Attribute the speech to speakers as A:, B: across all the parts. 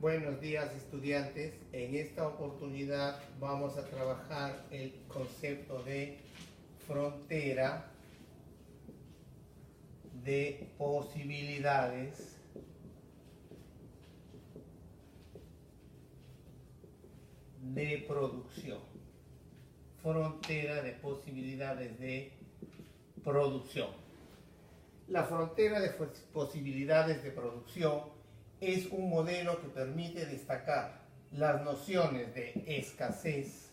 A: Buenos días, estudiantes. En esta oportunidad vamos a trabajar el concepto de frontera de posibilidades de producción. Frontera de posibilidades de producción. La frontera de posibilidades de producción es un modelo que permite destacar las nociones de escasez,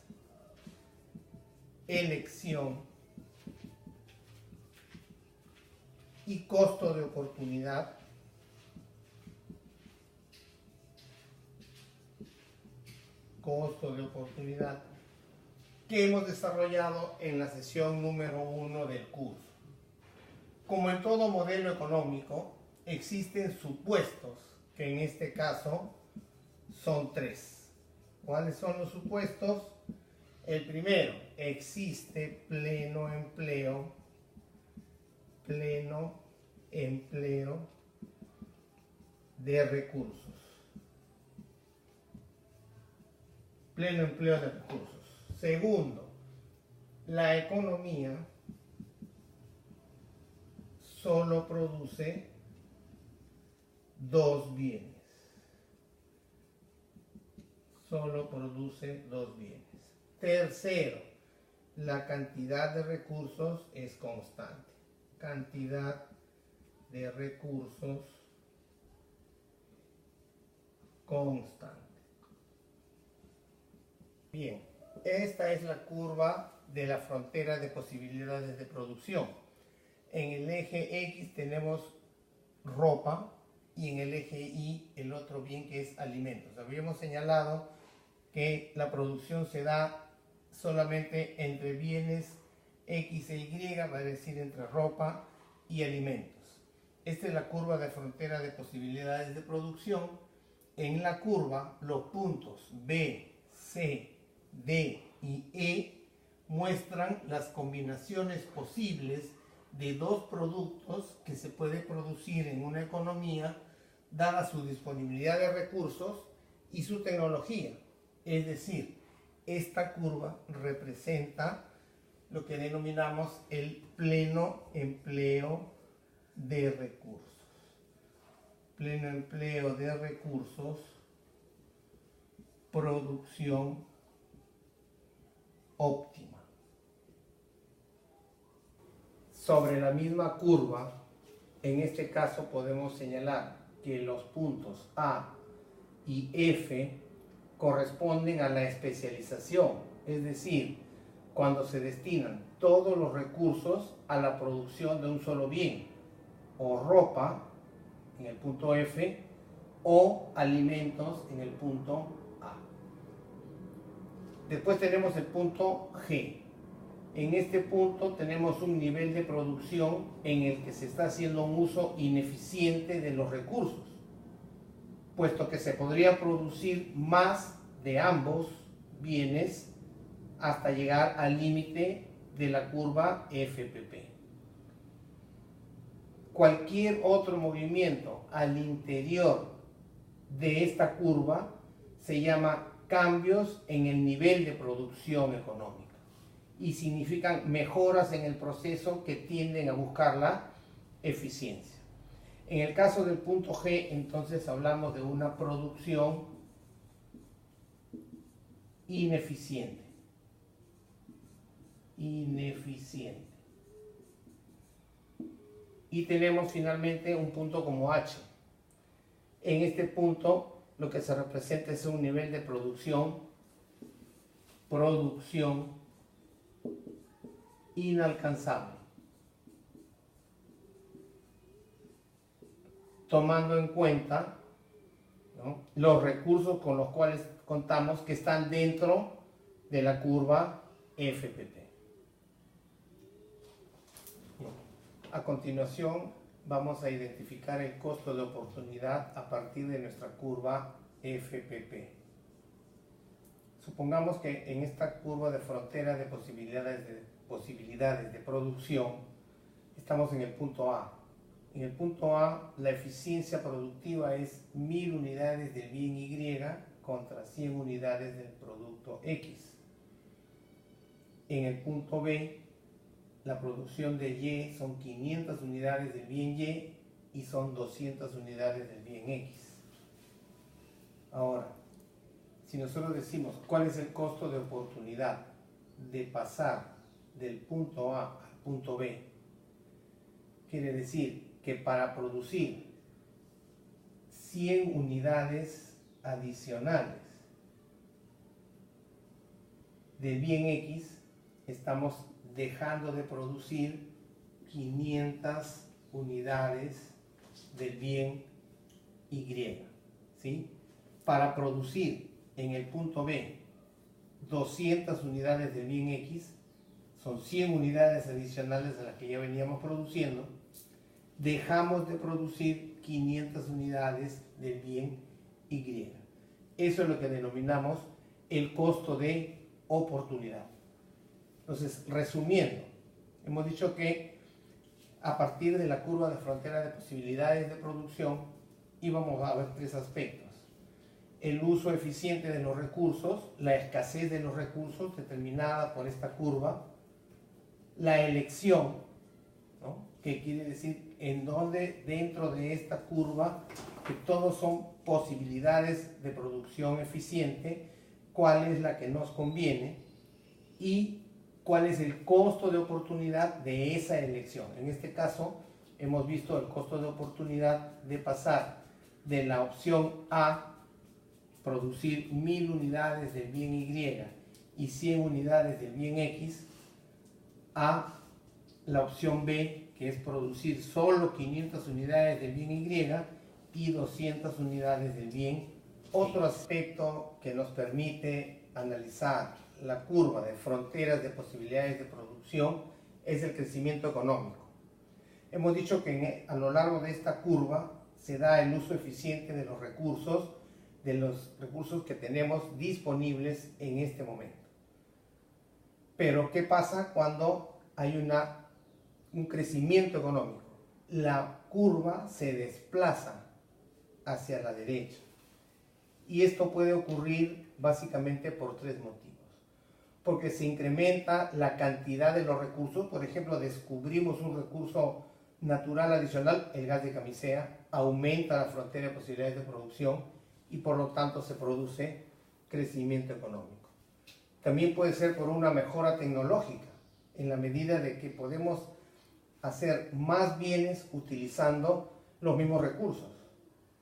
A: elección y costo de oportunidad que hemos desarrollado en la sesión número 1 del curso. Como en todo modelo económico, existen supuestos, que en este caso son 3. ¿Cuáles son los supuestos? El primero, existe pleno empleo de recursos. Pleno empleo de recursos. Segundo, la economía solo produce dos bienes. Tercero, la cantidad de recursos es constante. Cantidad de recursos constante. Bien, esta es la curva de la frontera de posibilidades de producción. En el eje X tenemos ropa y en el eje Y el otro bien que es alimentos. Habíamos señalado que la producción se da solamente entre bienes X e Y, va a decir entre ropa y alimentos. Esta es la curva de frontera de posibilidades de producción. En la curva los puntos B, C, D y E muestran las combinaciones posibles de dos productos que se puede producir en una economía dada su disponibilidad de recursos y su tecnología. Es decir, esta curva representa lo que denominamos el pleno empleo de recursos. Pleno empleo de recursos, producción óptima. Sobre la misma curva, en este caso podemos señalar que los puntos A y F corresponden a la especialización, es decir, cuando se destinan todos los recursos a la producción de un solo bien, o ropa en el punto F, o alimentos en el punto A. Después tenemos el punto G. En este punto tenemos un nivel de producción en el que se está haciendo un uso ineficiente de los recursos, puesto que se podría producir más de ambos bienes hasta llegar al límite de la curva FPP. Cualquier otro movimiento al interior de esta curva se llama cambios en el nivel de producción económica y significan mejoras en el proceso que tienden a buscar la eficiencia. En el caso del punto G, entonces hablamos de una producción ineficiente. Y tenemos finalmente un punto como H. En este punto lo que se representa es un nivel de producción inalcanzable, tomando en cuenta, ¿no?, los recursos con los cuales contamos que están dentro de la curva FPP. A continuación vamos a identificar el costo de oportunidad a partir de nuestra curva FPP. Supongamos que en esta curva de frontera de posibilidades de producción estamos en el punto A. En el punto A, la eficiencia productiva es 1000 unidades del bien Y contra 100 unidades del producto X. En el punto B, la producción de Y son 500 unidades del bien Y y son 200 unidades del bien X. Ahora, si nosotros decimos cuál es el costo de oportunidad de pasar del punto A al punto B, quiere decir que para producir 100 unidades adicionales del bien X, estamos dejando de producir 500 unidades del bien Y, ¿sí? Para producir en el punto B 200 unidades del bien X, son 100 unidades adicionales a las que ya veníamos produciendo, dejamos de producir 500 unidades del bien Y. Eso es lo que denominamos el costo de oportunidad. Entonces, resumiendo, hemos dicho que a partir de la curva de frontera de posibilidades de producción íbamos a ver tres aspectos: el uso eficiente de los recursos, la escasez de los recursos determinada por esta curva, la elección, ¿no? Que quiere decir en dónde dentro de esta curva, que todos son posibilidades de producción eficiente, cuál es la que nos conviene y cuál es el costo de oportunidad de esa elección. En este caso hemos visto el costo de oportunidad de pasar de la opción A, producir 1000 unidades del bien Y y 100 unidades del bien X, a la opción B, que es producir solo 500 unidades del bien Y y 200 unidades del bien. Otro aspecto que nos permite analizar la curva de fronteras de posibilidades de producción es el crecimiento económico. Hemos dicho que a lo largo de esta curva se da el uso eficiente de los recursos que tenemos disponibles en este momento. Pero, ¿qué pasa cuando hay un crecimiento económico? La curva se desplaza hacia la derecha. Y esto puede ocurrir básicamente por tres motivos. Porque se incrementa la cantidad de los recursos. Por ejemplo, descubrimos un recurso natural adicional, el gas de camisea, aumenta la frontera de posibilidades de producción y por lo tanto se produce crecimiento económico. También puede ser por una mejora tecnológica, en la medida de que podemos hacer más bienes utilizando los mismos recursos,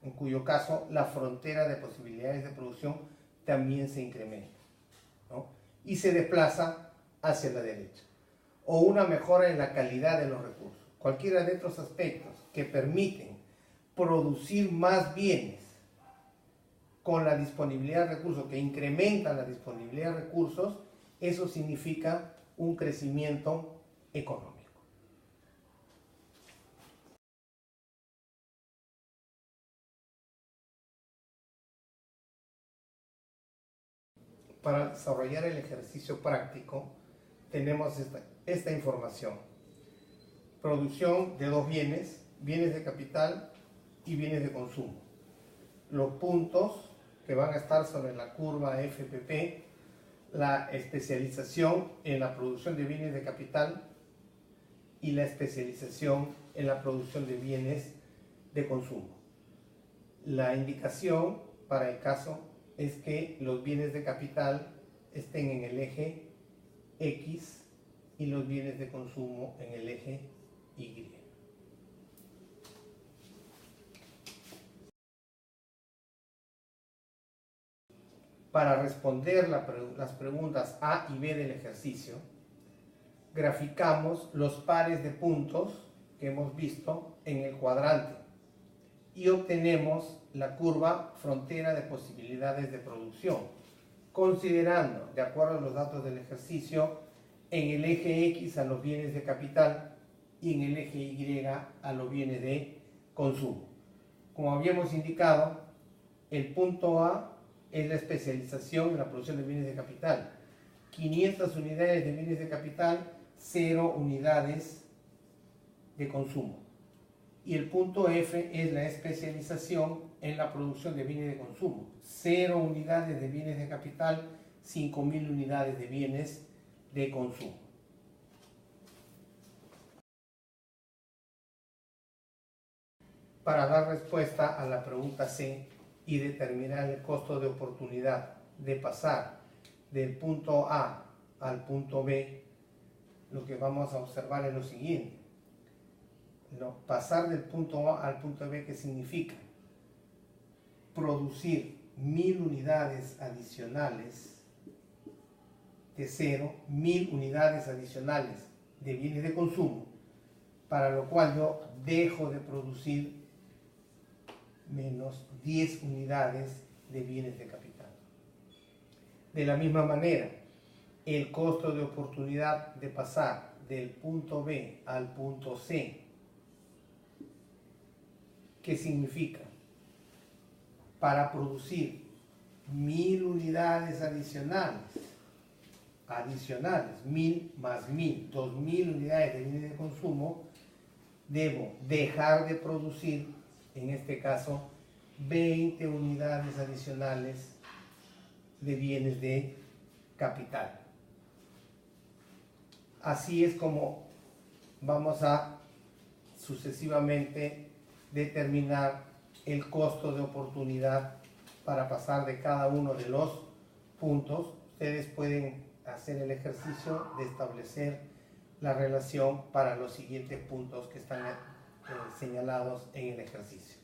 A: en cuyo caso la frontera de posibilidades de producción también se incrementa, ¿no? Y se desplaza hacia la derecha. O una mejora en la calidad de los recursos. Cualquiera de estos aspectos que permiten producir más bienes con la disponibilidad de recursos, que incrementan la disponibilidad de recursos, eso significa un crecimiento económico. Para desarrollar el ejercicio práctico tenemos esta información: producción de dos bienes, bienes de capital y bienes de consumo. Los puntos que van a estar sobre la curva FPP, la especialización en la producción de bienes de capital y la especialización en la producción de bienes de consumo. La indicación para el caso es que los bienes de capital estén en el eje X y los bienes de consumo en el eje Y. Para responder las preguntas A y B del ejercicio, graficamos los pares de puntos que hemos visto en el cuadrante y obtenemos la curva frontera de posibilidades de producción, considerando, de acuerdo a los datos del ejercicio, en el eje X a los bienes de capital y en el eje Y a los bienes de consumo. Como habíamos indicado, el punto A es la especialización en la producción de bienes de capital. 500 unidades de bienes de capital, 0 unidades de consumo. Y el punto F es la especialización en la producción de bienes de consumo. 0 unidades de bienes de capital, 5.000 unidades de bienes de consumo. Para dar respuesta a la pregunta C y determinar el costo de oportunidad de pasar del punto A al punto B, lo que vamos a observar es lo siguiente. Pasar del punto A al punto B, ¿qué significa? Producir 1.000 unidades adicionales de 0, 1.000 unidades adicionales de bienes de consumo, para lo cual yo dejo de producir menos 10 unidades de bienes de capital. De la misma manera, el costo de oportunidad de pasar del punto B al punto C, ¿qué significa? Para producir 1.000 unidades adicionales, 1.000 más 1.000, 2.000 unidades de bienes de consumo, debo dejar de producir, en este caso, 20 unidades adicionales de bienes de capital. Así es como vamos a sucesivamente determinar el costo de oportunidad para pasar de cada uno de los puntos. Ustedes pueden hacer el ejercicio de establecer la relación para los siguientes puntos que están señalados en el ejercicio.